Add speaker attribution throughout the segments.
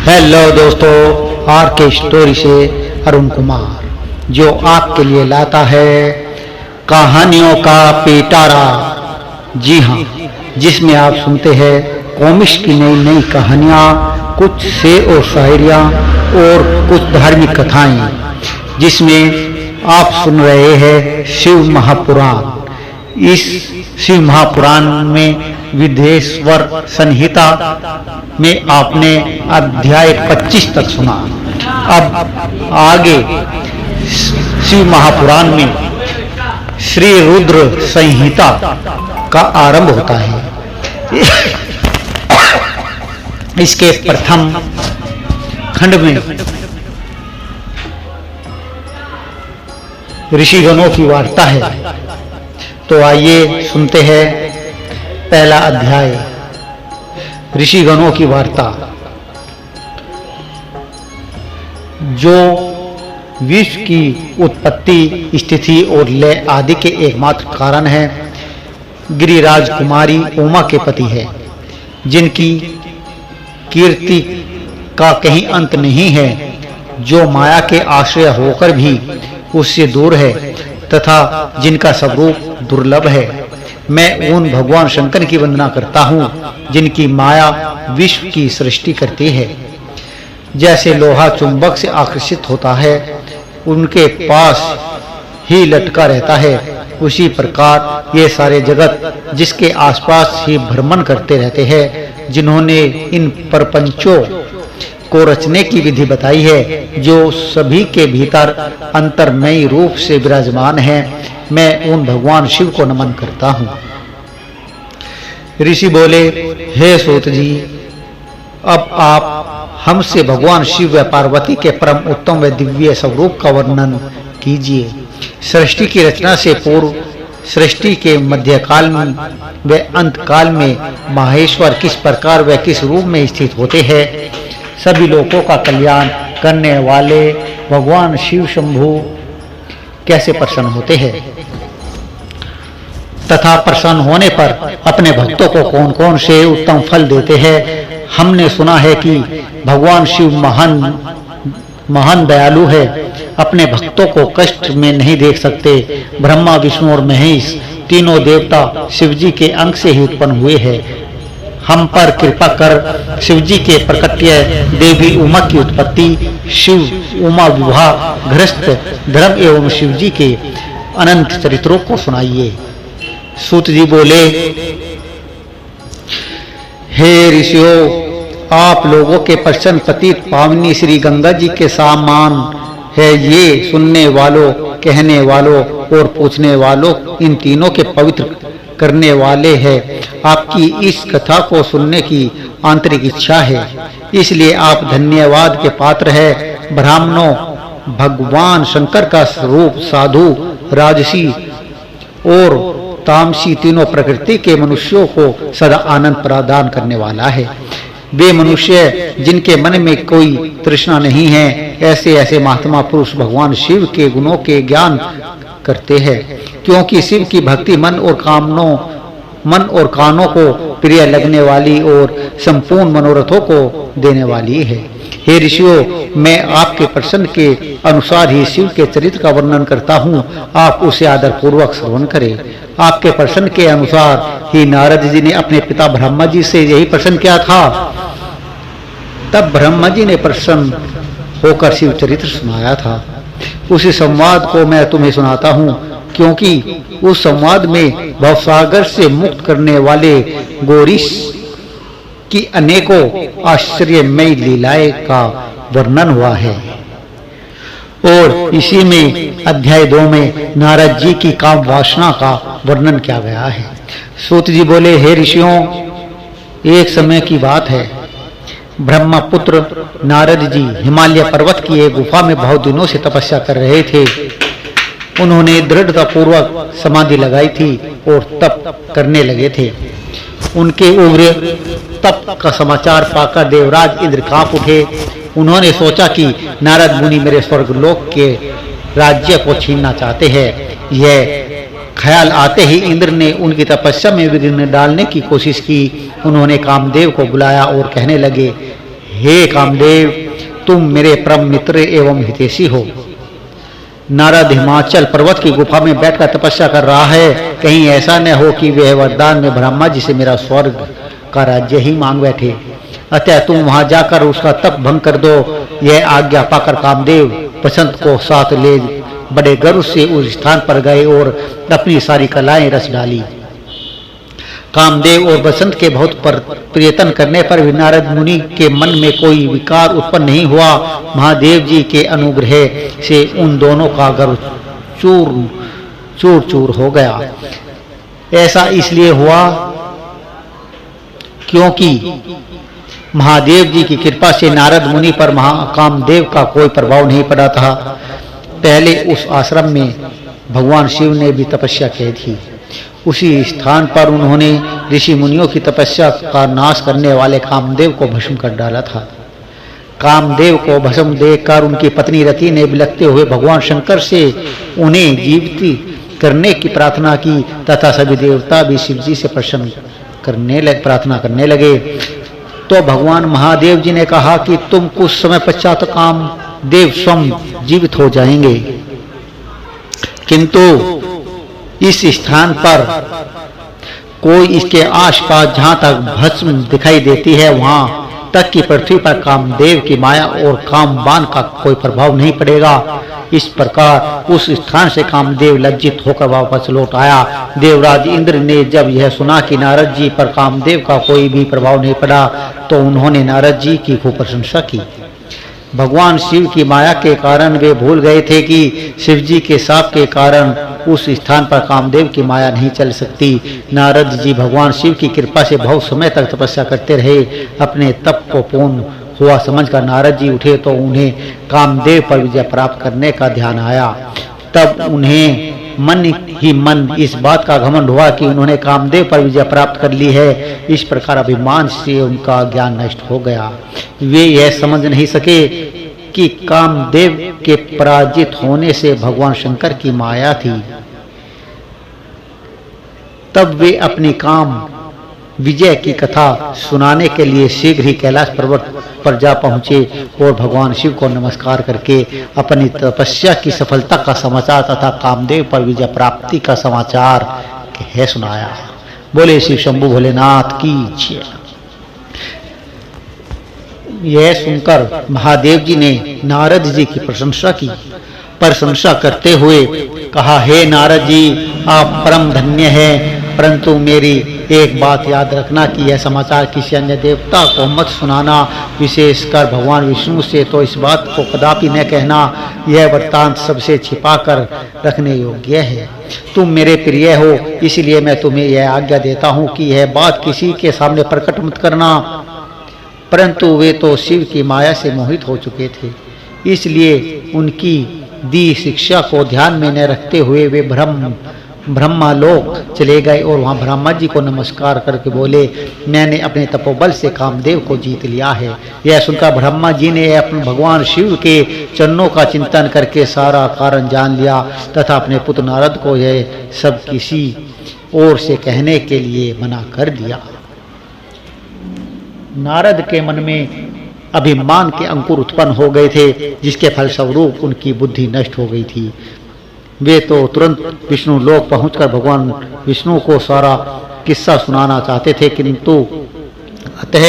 Speaker 1: Hello दोस्तों, are के story से अरुण कुमार जो आपके लिए लाता है कहानियों का पिटारा। जी हाँ, जिसमें आप सुनते हैं कॉमिक्स की नई नई कहानियाँ, कुछ शेर और शायरियाँ और कुछ धार्मिक कथाएं, जिसमें आप सुन रहे हैं शिव महापुराण। इस शिव महापुराण में विदेश्वर संहिता में आपने अध्याय 25 तक सुना। अब आगे शिव महापुराण में श्री रुद्र संहिता का आरंभ होता है। इसके प्रथम खंड में ऋषिगणों की वार्ता है। तो आइए सुनते हैं पहला अध्याय, ऋषिगणों की वार्ता। जो विश्व की उत्पत्ति, स्थिति और लय आदि के एकमात्र कारण है, गिरिराज कुमारी उमा के पति है, जिनकी कीर्ति का कहीं अंत नहीं है, जो माया के आश्रय होकर भी उससे दूर है तथा जिनका स्वरूप दुर्लभ है। मैं उन भगवान शंकर की वंदना करता हूँ जिनकी माया विश्व की सृष्टि करती है। जैसे लोहा चुंबक से आकर्षित होता है, उनके पास ही लटका रहता है, उसी प्रकार ये सारे जगत जिसके आसपास ही भ्रमण करते रहते हैं। जिन्होंने इन प्रपंचों को रचने की विधि बताई है, जो सभी के भीतर अंतर्मयी रूप से विराजमान है, मैं उन भगवान शिव को नमन करता हूँ। ऋषि बोले, हे सूत जी, अब आप हमसे भगवान शिव व पार्वती के परम उत्तम व दिव्य स्वरूप का वर्णन कीजिए। सृष्टि की रचना से पूर्व, सृष्टि के मध्यकाल में व अंतकाल में माहेश्वर किस प्रकार व किस रूप में स्थित होते हैं। सभी लोगों का कल्याण करने वाले भगवान शिव शंभु कैसे प्रसन्न होते हैं तथा प्रसन्न होने पर अपने भक्तों को कौन कौन से उत्तम फल देते हैं। हमने सुना है कि भगवान शिव महान दयालु है, अपने भक्तों को कष्ट में नहीं देख सकते। ब्रह्मा, विष्णु और महेश तीनों देवता शिव जी के अंग से ही उत्पन्न हुए हैं। हम पर कृपा कर शिव जी के प्रकट्य देवी उमा की उत्पत्ति, शिव उमा विवाह, गृहस्थ धर्म एवं शिव जी के अनंत चरित्रों को सुनाइए। सूत जी बोले, हे ऋषियों, आप लोगों के प्रसन्न पतित पावनी श्री गंगा जी के समान है। ये सुनने वालों, कहने वालों और पूछने वालों, इन तीनों के पवित्र करने वाले हैं। आपकी इस कथा को सुनने की आंतरिक इच्छा है, इसलिए आप धन्यवाद के पात्र हैं। ब्राह्मणों, भगवान शंकर का स्वरूप साधु, राजसी और तामसी तीनों प्रकृति के मनुष्यों को सदा आनंद प्रदान करने वाला है। वे मनुष्य जिनके मन में कोई तृष्णा नहीं है, ऐसे महात्मा पुरुष भगवान शिव के गुणों के ज्ञान करते हैं, क्योंकि शिव की भक्ति मन और कानों को प्रिय लगने वाली और संपूर्ण मनोरथों को देने वाली है। हे ऋषियों, मैं आपके प्रसन्न के अनुसार ही शिव के चरित्र का वर्णन करता हूँ, आप उसे आदर पूर्वक श्रवण करें। आपके प्रसन्न के अनुसार ही नारद जी ने अपने पिता ब्रह्मा जी से यही प्रश्न किया था। तब ब्रह्मा जी ने प्रसन्न होकर शिव चरित्र सुनाया था। उसी संवाद को मैं तुम्हें सुनाता हूँ, क्योंकि उस संवाद में भवसागर से मुक्त करने वाले गौरीश की अनेकों आश्चर्यमयी लीलाएं का वर्णन हुआ है। और इसी में अध्याय 2 में नारद जी की काम वासना का वर्णन किया गया है। सूत जी बोले, हे ऋषियों, एक समय की बात है। ब्रह्मपुत्र नारद जी हिमालय पर्वत की एक गुफा में बहुत दिनों से तपस्या कर रहे थे। उन्होंने दृढ़ता पूर्वक समाधि लगाई थी और तप करने लगे थे। उनके उग्र तप का समाचार पाकर देवराज इंद्र कांप उठे। उन्होंने सोचा कि नारद मुनि मेरे स्वर्गलोक के राज्य को छीनना चाहते हैं। यह ख्याल आते ही इंद्र ने उनकी तपस्या में विघ्न डालने की कोशिश की। उन्होंने कामदेव को बुलाया और कहने लगे, हे कामदेव, तुम मेरे परम मित्र एवं हितैषी हो। नारद हिमाचल पर्वत की गुफा में बैठकर तपस्या कर रहा है। कहीं ऐसा न हो कि वह वरदान में ब्रह्मा जी से मेरा स्वर्ग का राज्य ही मांग बैठे। अतः तुम वहां जाकर उसका तप भंग कर दो। यह आज्ञा पाकर कामदेव बसंत को साथ ले बड़े गर्व से उस स्थान पर गए और अपनी सारी कलाएं रच डाली। कामदेव और बसंत के बहुत प्रयत्न करने पर भी नारद मुनि के मन में कोई विकार उत्पन्न नहीं हुआ। महादेव जी के अनुग्रह से उन दोनों का गर्व चूर चूर हो गया। ऐसा इसलिए हुआ क्योंकि महादेव जी की कृपा से नारद मुनि पर कामदेव का कोई प्रभाव नहीं पड़ा था। पहले उस आश्रम में भगवान शिव ने भी तपस्या की थी। उसी स्थान पर उन्होंने ऋषि मुनियों की तपस्या का नाश करने वाले कामदेव को भस्म कर डाला था। कामदेव को भस्म देखकर उनकी पत्नी रति ने बिलखते हुए भगवान शंकर से उन्हें जीवित करने की प्रार्थना की तथा सभी देवता भी शिव जी से प्रार्थना करने लगे। तो भगवान महादेव जी ने कहा कि तुम कुछ समय पश्चात कामदेव स्वयं जीवित हो जाएंगे, किंतु इस स्थान पर कोई इसके आसपास जहां तक भस्म दिखाई देती है वहां तक की पृथ्वी पर कामदेव की माया और कामबाण का कोई प्रभाव नहीं पड़ेगा। इस प्रकार उस स्थान से कामदेव लज्जित होकर वापस लौट आया। देवराज इंद्र ने जब यह सुना कि नारद जी पर कामदेव का कोई भी प्रभाव नहीं पड़ा तो उन्होंने नारद जी की खूब प्रशंसा की। भगवान शिव की माया के कारण वे भूल गए थे कि शिव जी के शाप के कारण उस स्थान पर कामदेव की माया नहीं चल सकती। नारद जी भगवान शिव की कृपा से बहुत समय तक तपस्या करते रहे। अपने तप को पूर्ण हुआ समझकर नारद जी उठे तो उन्हें कामदेव पर विजय प्राप्त करने का ध्यान आया। तब उन्हें मन ही मन इस बात का घमंड हुआ कि उन्होंने कामदेव पर विजय प्राप्त कर ली है। इस प्रकार अभिमान से उनका ज्ञान नष्ट हो गया। वे यह समझ नहीं सके कि कामदेव के पराजित होने से भगवान शंकर की माया थी। तब वे अपनी काम विजय की कथा सुनाने के लिए शीघ्र ही कैलाश पर्वत पर जा पहुंचे और भगवान शिव को नमस्कार करके अपनी तपस्या की सफलता का समाचार तथा कामदेव पर विजय प्राप्ति का समाचार कह सुनाया। बोले शिव शंभु भोलेनाथ की जय। यह सुनकर महादेव जी ने नारद जी की प्रशंसा की। प्रशंसा करते हुए कहा, हे नारद जी, आप परम धन्य हैं, परंतु मेरी एक बात याद रखना कि यह समाचार किसी अन्य देवता को मत सुनाना, विशेषकर भगवान विष्णु से तो इस बात को कदापि न कहना। यह वृत्तांत सबसे छिपा कर रखने योग्य है। तुम मेरे प्रिय हो, इसलिए मैं तुम्हें यह आज्ञा देता हूँ कि यह बात किसी के सामने प्रकट मत करना। परंतु वे तो शिव की माया से मोहित हो चुके थे, इसलिए उनकी दी शिक्षा को ध्यान में न रखते हुए वे ब्रह्मालोक चले गए और वहां ब्रह्मा जी को नमस्कार करके बोले, मैंने अपने तपोबल से कामदेव को जीत लिया है। यह सुनकर ब्रह्मा जी ने अपने भगवान शिव के चरणों का चिंतन करके सारा कारण जान लिया तथा अपने पुत्र नारद को यह सब किसी और से कहने के लिए मना कर दिया। नारद के मन में अभिमान के अंकुर उत्पन्न हो गए थे, जिसके फलस्वरूप उनकी बुद्धि नष्ट हो गई थी। वे तो तुरंत विष्णु लोक पहुंचकर भगवान विष्णु को सारा किस्सा सुनाना चाहते थे, किंतु अतः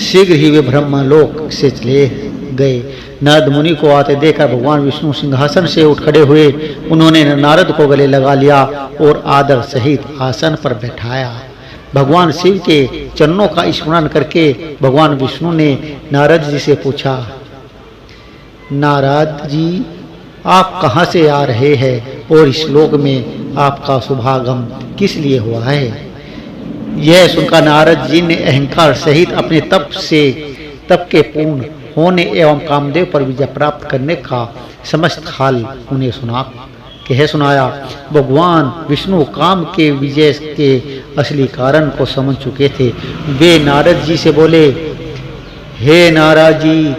Speaker 1: शीघ्र ही वे ब्रह्मलोक से चले गए। नारद मुनि को आते देखकर भगवान विष्णु सिंहासन से उठ खड़े हुए। उन्होंने नारद को गले लगा लिया और आदर सहित आसन पर बैठाया। भगवान शिव के चरणों का स्मरण करके भगवान विष्णु ने नारद जी से पूछा, नारद जी, आप कहाँ से आ रहे हैं और इस लोक में आपका शुभागम किस लिए हुआ है? यह सुनकर नारद जी ने अहंकार सहित अपने तप के पूर्ण होने एवं कामदेव पर विजय प्राप्त करने का समस्त हाल उन्हें सुनाया। भगवान विष्णु काम के विजय के असली कारण को समझ चुके थे। वे नारद जी से बोले, हे नारद जी,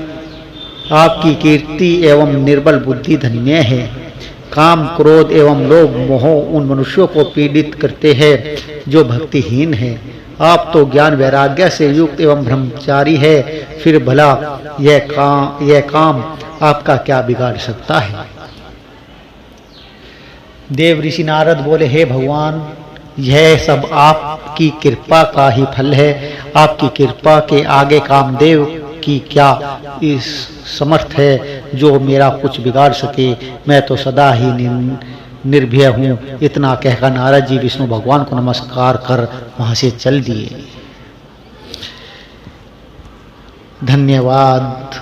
Speaker 1: आपकी कीर्ति एवं निर्बल बुद्धि धन्य है। काम, क्रोध एवं लोभ मोह उन मनुष्यों को पीड़ित करते हैं जो भक्तिहीन हैं। आप तो ज्ञान वैराग्य से युक्त एवं ब्रह्मचारी है, फिर भला यह काम आपका क्या बिगाड़ सकता है? देव ऋषि नारद बोले, हे भगवान, यह सब आपकी कृपा का ही फल है। आपकी कृपा के आगे कामदेव की क्या इस समर्थ है जो मेरा कुछ बिगाड़ सके? मैं तो सदा ही निर्भय हूँ। इतना कहकर नारद जी विष्णु भगवान को नमस्कार कर वहां से चल दिए। धन्यवाद।